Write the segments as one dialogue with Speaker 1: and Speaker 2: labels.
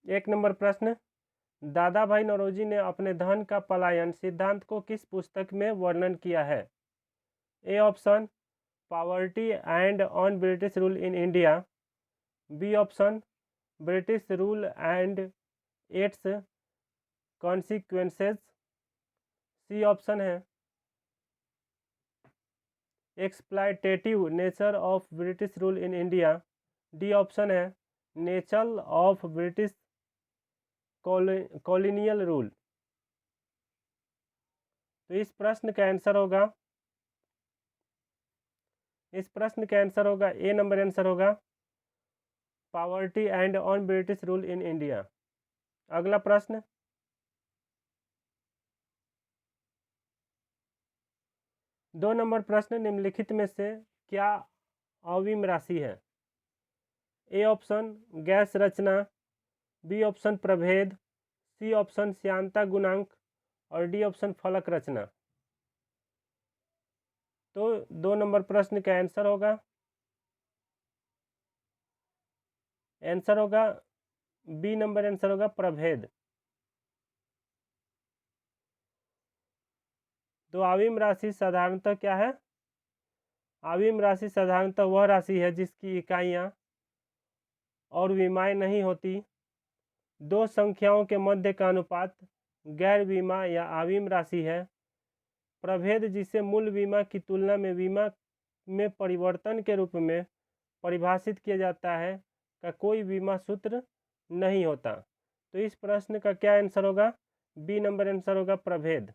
Speaker 1: एक नंबर प्रश्न, दादा भाई नौरोजी ने अपने धन का पलायन सिद्धांत को किस पुस्तक में वर्णन किया है? A option, poverty and un British rule in India. B option, British rule and its consequences. C option है, exploitative nature of British rule in India. D option है, nature of British colonial rule. तो इस प्रश्न का answer होगा, A number answer होगा, poverty and un British rule in India. अगला प्रश्न, दो नंबर प्रश्न, निम्नलिखित में से क्या अविम राशि है? ए ऑप्शन, गैस रचना। बी ऑप्शन, प्रभेद। सी ऑप्शन, श्यानता गुणांक। और डी ऑप्शन, फलक रचना। तो दो नंबर प्रश्न का आंसर होगा बी नंबर आंसर होगा, प्रभेद। तो अविम राशि साधारणतः क्या है? अविम राशि साधारणतः वह राशि है जिसकी इकाइयां और विमाएं नहीं होती। दो संख्याओं के मध्य का अनुपात गैर विमा या अविम राशि है। प्रभेद, जिसे मूल विमा की तुलना में विमा में परिवर्तन के रूप में परिभाषित किया जाता है, का कोई विमा सूत्र नहीं होता। तो इस प्रश्न का क्या आंसर होगा? बी नंबर आंसर होगा, प्रभेद।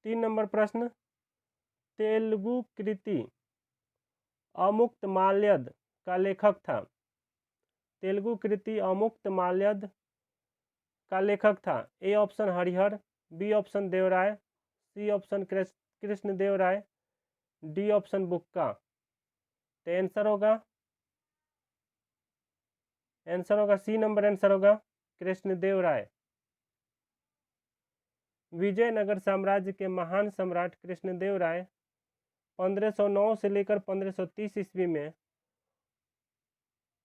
Speaker 1: तीन नंबर प्रश्न, तेलुगु कृति अमुक्तमाल्यद का लेखक था। तेलुगु कृति अमुक्तमाल्यद का लेखक था। A option, Harihar. B option, Devaraya. C option, Krishna Devaraya. D option, Bukka. तो आंसर होगा सी नंबर आंसर होगा, कृष्णदेव राय। विजयनगर साम्राज्य के महान सम्राट कृष्णदेव राय 1509 से लेकर 1530 ईस्वी में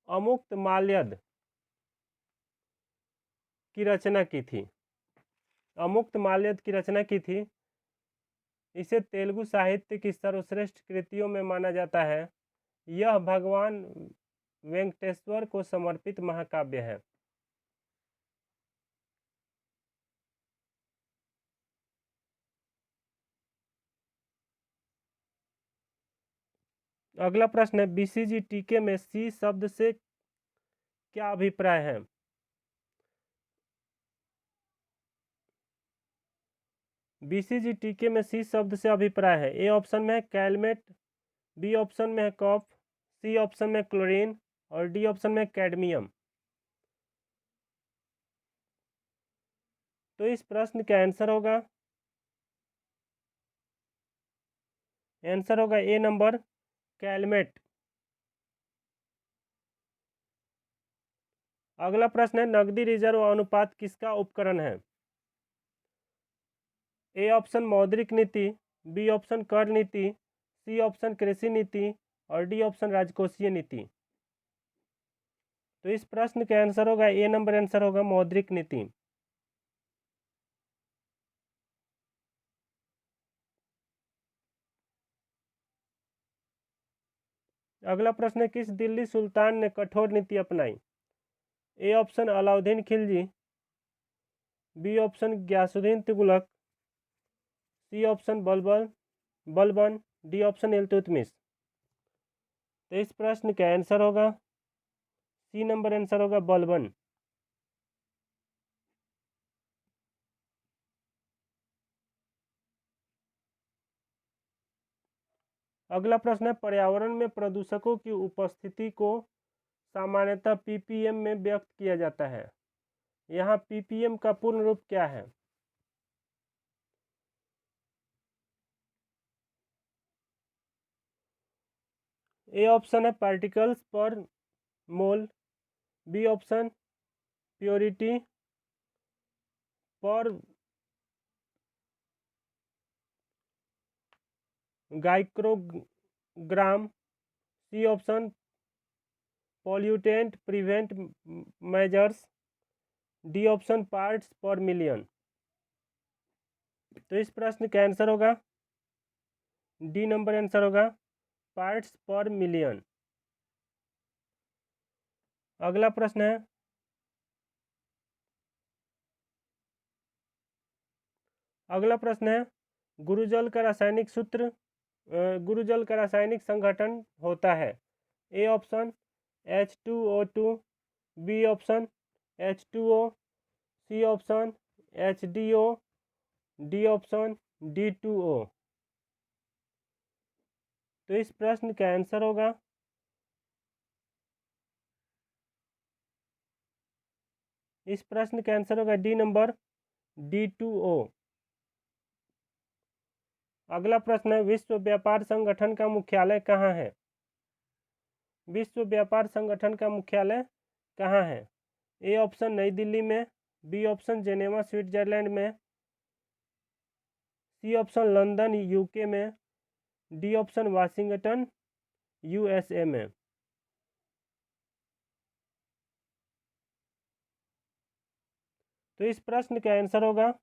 Speaker 1: अमुक्तमाल्यद की रचना की थी। अमुक्तमाल्यद की रचना की थी। इसे तेलुगु साहित्य की सर्वश्रेष्ठ कृतियों में माना जाता है। यह भगवान वेंकटेश्वर को समर्पित महाकाव्य है। अगला प्रश्न है, बीसीजी टीके में सी शब्द से क्या अभिप्राय है? बीसीजी टीके में सी शब्द से अभिप्राय है। ए ऑप्शन में है कैलमेट। बी ऑप्शन में है कॉफ। सी ऑप्शन में क्लोरीन। और डी ऑप्शन में कैडमियम। तो इस प्रश्न का आंसर होगा ए नंबर, कैलमेट। अगला प्रश्न है, नकदी रिजर्व अनुपात किसका उपकरण है? ए ऑप्शन, मौद्रिक नीति। बी ऑप्शन, कर नीति। सी ऑप्शन, कृषि नीति। और डी ऑप्शन, राजकोषीय नीति। तो इस प्रश्न का आंसर होगा ए नंबर आंसर होगा, मौद्रिक नीति। अगला प्रश्न है, किस दिल्ली सुल्तान ने कठोर नीति अपनाई? A option, Alauddin Khilji. B option, Ghiyasuddin Tughlaq. C option, Balban. D option, Iltutmish. तो इस प्रश्न का आंसर होगा सी नंबर आंसर होगा, बलबन। अगला प्रश्न है, पर्यावरण में प्रदूषकों की उपस्थिति को सामान्यतः पीपीएम में व्यक्त किया जाता है। यहाँ पीपीएम का पूर्ण रूप क्या है? ए ऑप्शन है पार्टिकल्स पर मोल। B option, purity per microgram, C option pollutant prevent measures, D option parts per million. तो इस प्रश्न का आंसर होगा डी नंबर आंसर होगा पार्ट्स पर मिलियन। अगला प्रश्न है गुरुजल का रासायनिक सूत्र, गुरुजल का रासायनिक संगठन होता है। A option H2O2, B option H2O, C option HDO, D option D2O। तो इस प्रश्न का आंसर होगा डी नंबर D2O। अगला प्रश्न है विश्व व्यापार संगठन का मुख्यालय कहाँ है? विश्व व्यापार संगठन का मुख्यालय कहाँ है? ए ऑप्शन नई दिल्ली में, बी ऑप्शन जेनेवा स्विट्जरलैंड में, सी ऑप्शन लंदन यूके में, डी ऑप्शन वाशिंगटन यूएसए में। तो इस प्रश्न का आंसर होगा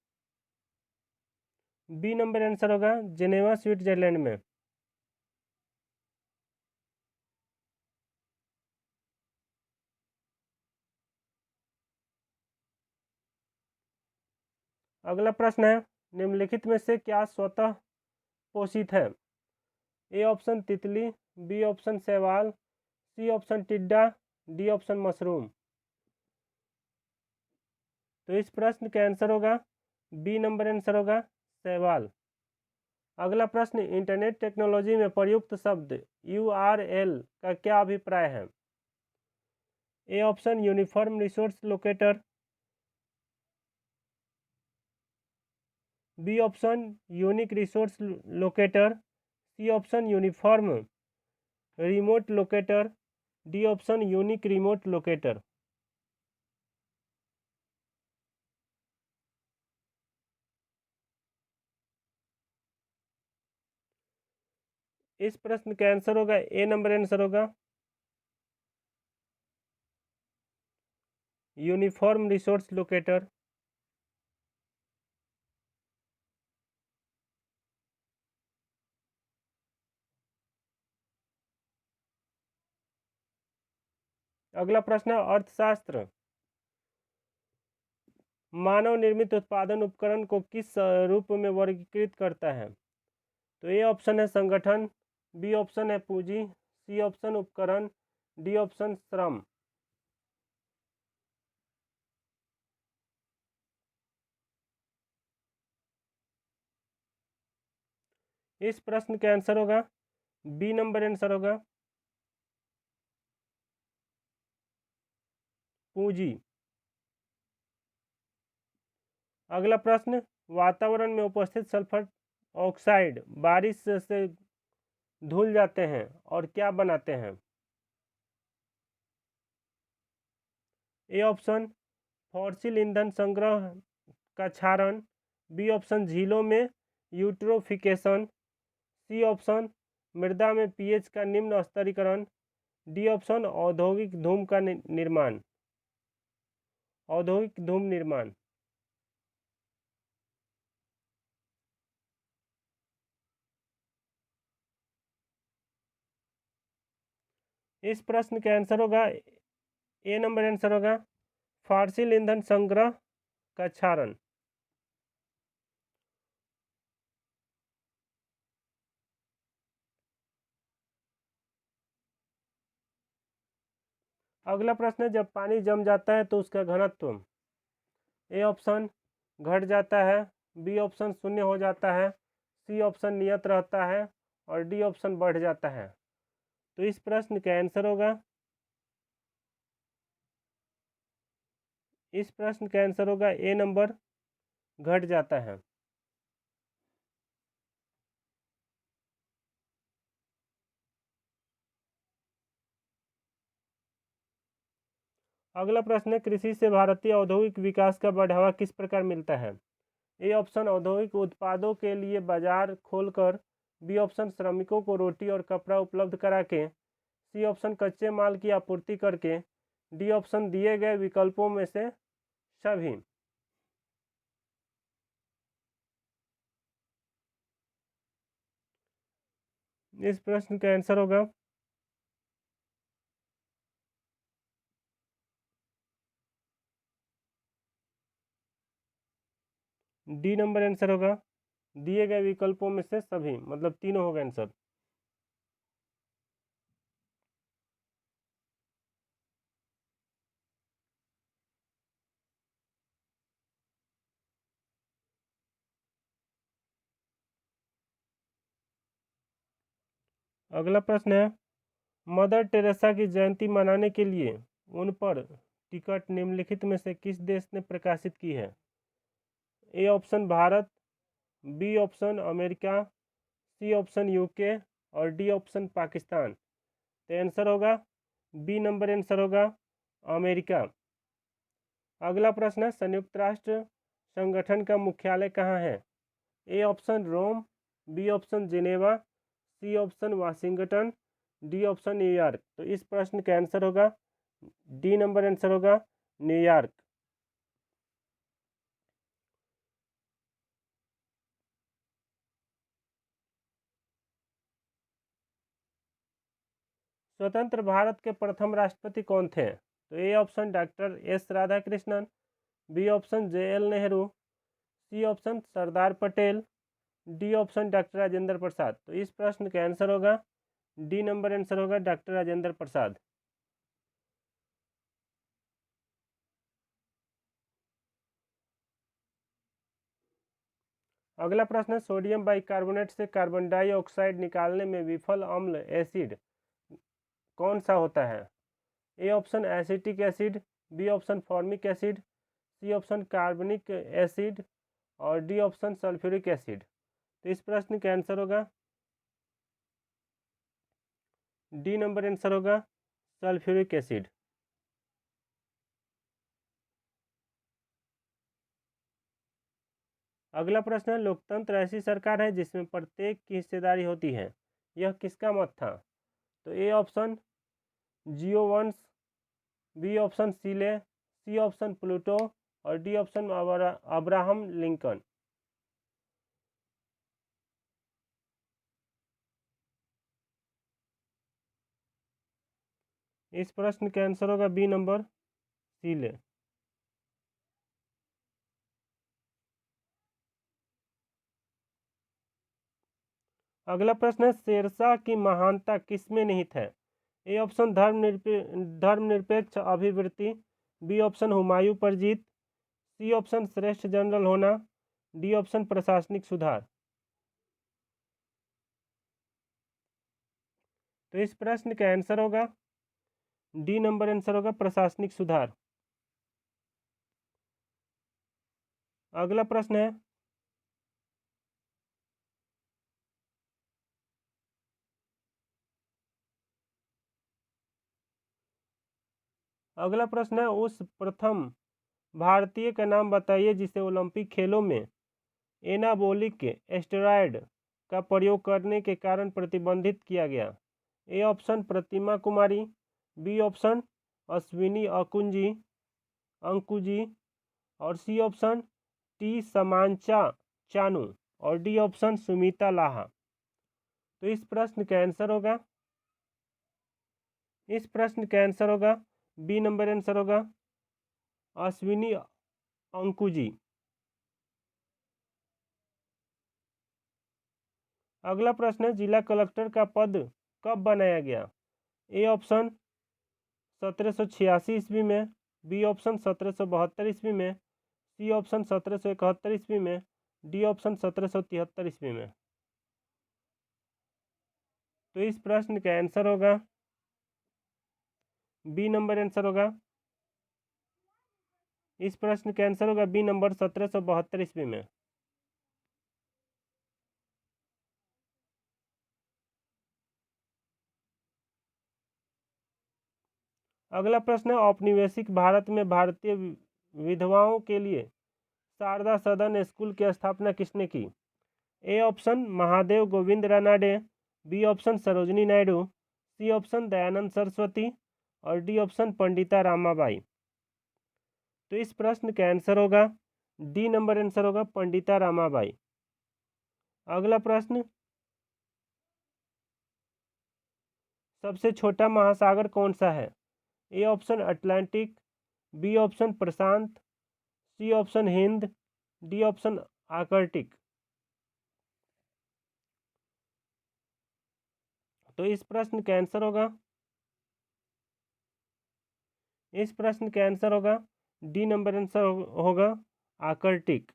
Speaker 1: बी नंबर आंसर होगा जेनेवा स्विट्जरलैंड में। अगला प्रश्न है निम्नलिखित में से क्या स्वतः पोषित है? ए ऑप्शन तितली, बी ऑप्शन शैवाल, सी ऑप्शन टिड्डा, डी ऑप्शन मशरूम। तो इस प्रश्न का आंसर होगा बी नंबर आंसर होगा शैवाल। अगला प्रश्न इंटरनेट टेक्नोलॉजी में प्रयुक्त शब्द URL का क्या अभिप्राय है? A option uniform resource locator, B option unique resource locator, C option uniform remote locator, D option unique remote locator. इस प्रश्न का आंसर होगा ए नंबर आंसर होगा यूनिफॉर्म रिसोर्स लोकेटर। अगला प्रश्न है अर्थशास्त्र मानव निर्मित उत्पादन उपकरण को किस रूप में वर्गीकृत करता है? तो ए ऑप्शन है संगठन, बी ऑप्शन है पूंजी, सी ऑप्शन उपकरण, डी ऑप्शन श्रम। इस प्रश्न का आंसर होगा बी नंबर आंसर होगा पूंजी। अगला प्रश्न वातावरण में उपस्थित सल्फर ऑक्साइड बारिश से धुल जाते हैं और क्या बनाते हैं? ए ऑप्शन फॉसिल ईंधन संग्रह का क्षरण, बी ऑप्शन झीलों में यूट्रोफिकेशन, सी ऑप्शन मृदा में पीएच का निम्न स्तरीकरण, डी ऑप्शन औद्योगिक धूम का निर्माण। औद्योगिक धूम निर्माण। इस प्रश्न का आंसर होगा ए नंबर आंसर होगा फॉसिल ईंधन संग्रह का क्षरण। अगला प्रश्न है जब पानी जम जाता है तो उसका घनत्व ए ऑप्शन घट जाता है, बी ऑप्शन शून्य हो जाता है, सी ऑप्शन नियत रहता है और डी ऑप्शन बढ़ जाता है। तो इस प्रश्न का आंसर होगा ए नंबर घट जाता है। अगला प्रश्न है कृषि से भारतीय औद्योगिक विकास का बढ़ावा किस प्रकार मिलता है? ए ऑप्शन औद्योगिक उत्पादों के लिए बाजार खोलकर बी ऑप्शन श्रमिकों को रोटी और कपड़ा उपलब्ध करा के, सी ऑप्शन कच्चे माल की आपूर्ति करके, डी ऑप्शन दिए गए विकल्पों में से सभी। इस प्रश्न का आंसर होगा डी नंबर आंसर होगा, दिए गए विकल्पों में से सभी, मतलब तीनों होगा आंसर। अगला प्रश्न है, मदर टेरेसा की जयंती मनाने के लिए उन पर टिकट निम्नलिखित में से किस देश ने प्रकाशित की है? A option Bharat, B option America, C option UK और डी ऑप्शन पाकिस्तान। तो आंसर होगा बी नंबर आंसर होगा अमेरिका। अगला प्रश्न है, संयुक्त राष्ट्र संगठन का मुख्यालय कहाँ है? A option Rome, B option Geneva, C option Washington, D option New York. तो इस प्रश्न का आंसर होगा डी नंबर आंसर होगा न्यूयॉर्क। स्वतंत्र भारत के प्रथम राष्ट्रपति कौन थे? तो A option doctor S Radhakrishnan, B option J L. Nehru, C option Sardar Patel, D option doctor Rajendra Prasad. तो इस प्रश्न का आंसर होगा डी नंबर आंसर होगा डॉक्टर राजेंद्र प्रसाद। अगला प्रश्न है, सोडियम बाइकार्बोनेट से कार्बन डाइऑक्साइड निकालने में विफल अम्ल एसिड कौन सा होता है? A option acetic acid, B option formic acid, C option carbonic acid और डी ऑप्शन सल्फ्यूरिक एसिड। तो इस प्रश्न का आंसर होगा डी नंबर आंसर होगा सल्फ्यूरिक एसिड। अगला प्रश्न है, लोकतंत्र ऐसी सरकार है जिसमें प्रत्येक की हिस्सेदारी होती है, यह किसका मत था? तो ए ऑप्शन जियो वंश, बी ऑप्शन सीले, सी ऑप्शन प्लूटो और डी ऑप्शन अब्राहम लिंकन। इस प्रश्न का आंसर होगा बी नंबर सीले। अगला प्रश्न है, शेरशाह की महानता किसमें निहित है? ए ऑप्शन धर्मनिरपेक्ष अभिवृत्ति, बी ऑप्शन हुमायूं पर जीत, सी ऑप्शन श्रेष्ठ जनरल होना, डी ऑप्शन प्रशासनिक सुधार। तो इस प्रश्न का आंसर होगा डी नंबर आंसर होगा प्रशासनिक सुधार। अगला प्रश्न है, अगला प्रश्न है, उस प्रथम भारतीय का नाम बताइए जिसे ओलंपिक खेलों में एनाबोलिक स्टेरॉयड का प्रयोग करने के कारण प्रतिबंधित किया गया। A option Pratima Kumari, B option Ashwini अंकुजी और C option T Sanamacha Chanu और डी ऑप्शन सुमिता लाहा। तो इस प्रश्न का आंसर होगा बी नंबर आंसर होगा अश्विनी अंकुजी। अगला प्रश्न है, जिला कलेक्टर का पद कब बनाया गया? ए ऑप्शन 1786 ईस्वी में, बी ऑप्शन 1772 ईस्वी में, सी ऑप्शन 1771 ईस्वी में, डी ऑप्शन 1773 ईस्वी में। तो इस प्रश्न का आंसर होगा बी नंबर आंसर होगा इस प्रश्न का आंसर होगा बी नंबर 1772 ईस्वी में। अगला प्रश्न है, औपनिवेशिक भारत में भारतीय विधवाओं के लिए शारदा सदन स्कूल की स्थापना किसने की? A option Mahadev Govind Ranade, B option Sarojini Naidu, C option Dayanand Saraswati और डी ऑप्शन पंडिता रामाबाई। तो इस प्रश्न का आंसर होगा डी नंबर आंसर होगा पंडिता रामाबाई। अगला प्रश्न, सबसे छोटा महासागर कौन सा है? A option Atlantic, B option Prashant, C option Hind, D option Arctic. तो इस प्रश्न का आंसर होगा डी नंबर आंसर होगा आर्कटिक।